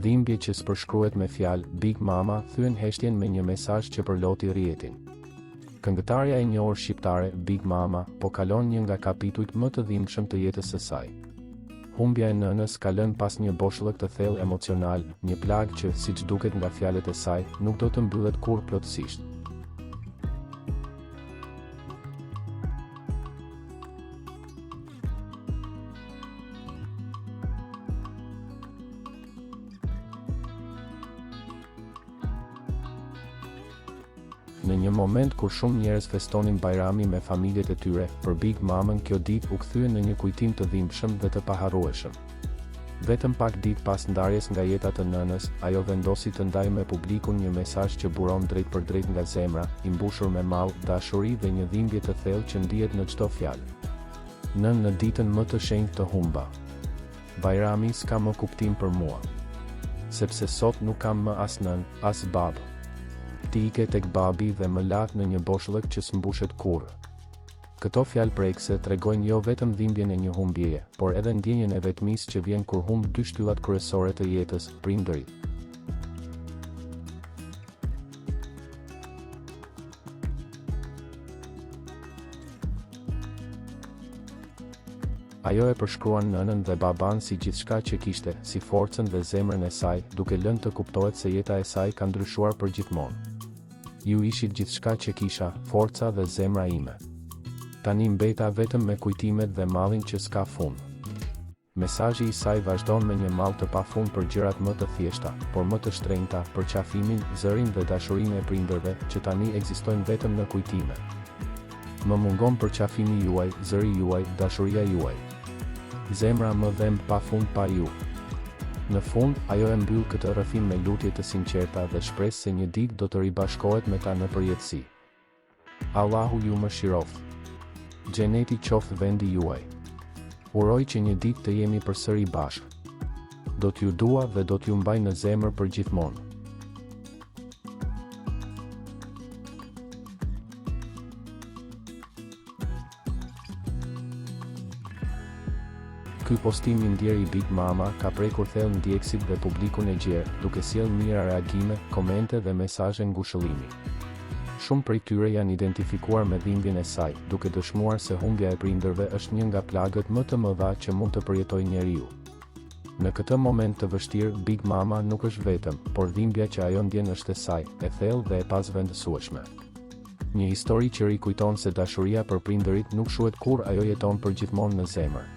Dhimbje që s'përshkruhet me fjalë, Big Mama thyen heshtjen me një mesazh që përloti rrjetin. Këngëtarja e njohur shqiptare, Big Mama, po kalon një nga kapitujt më të dhimbshëm të jetës së saj. Humbja e nënës ka lënë pas një boshllëk të thellë emocional, një plagë që, siç duket nga fjalët e saj, nuk do të mbyllet kurrë plotësisht. Në një moment kur shumë njerëz festonin Bajramin me familjet e tyre, për Big Mamën kjo ditë u kthye në një kujtim të dhimbshëm dhe të paharrueshëm. Vetëm pak ditë pas ndarjes nga jeta të nënës, ajo vendosi të ndajë me publikun një mesazh që buron drejt për drejt nga zemra, i mbushur me mall, dashuri dhe një dhimbje të thellë që ndihet në çdo fjalë. Në ditën më të shenjtë të humba. Bajrami s'ka më kuptim për mua. Sepse sot nuk kam më as nën, as babë. Ti ike tek babi dhe më lat në një boshllëk që s'mbushet kurrë. Këto fjalë prekse tregojnë jo vetëm dhimbjen e një humbjeje, por edhe ndjenjen e vetmisë që vjen kur humb dy shtyllat kryesore të jetës, prindërit. Ajo e përshkruan nënën dhe baban si gjithçka që kishte, si forcën dhe zemrën e saj, duke lënë të kuptohet se jeta e saj ka ndryshuar përgjithmonë. Ju ishit gjithçka që kisha, forca dhe zemra ime. Tani mbeta vetëm me kujtimet dhe mallin që s'ka fund. Mesazhi i saj vazhdon me një mall të pafund për gjërat më të thjeshta, por më të shtrenjta, për qafimin, zërin dhe dashurinë e prindërve, që tani ekzistojnë vetëm në kujtime. Më mungon përqafimi juaj, zëri juaj, dashuria juaj. Zemra më dhemb pafund pa ju. Në fund, ajo e mbyll këtë rrëfim me lutje të sinqerta dhe shpresë se një ditë do të ribashkohet me ta në përjetësi. Allahu ju mëshiroft. Xheneti qoftë vendi juaj. Uroj që një ditë të jemi përsëri bashkë. Do t'ju dua dhe do t'ju mbaj në zemër për gjithmonë. Ky postim i ndjer i Big Mama ka prekur thellë ndjekësit dhe publikun e gjerë, duke sjellë mira reagime, komente dhe mesazhe ngushëllimi. Shumë prej tyre janë identifikuar me dhimbjen e saj, duke dëshmuar se humbja e prindërve është një nga plagët më të mëdha që mund të përjetojë njeriu. Në këtë moment të vështirë, Big Mama nuk është vetëm, por dhimbja që ajo ndjen është e saj, e thellë dhe e pazvendësueshme. Një histori që rikujton se dashuria për prindërit nuk shuhet kur ajo jeton përgjithmonë në zemër.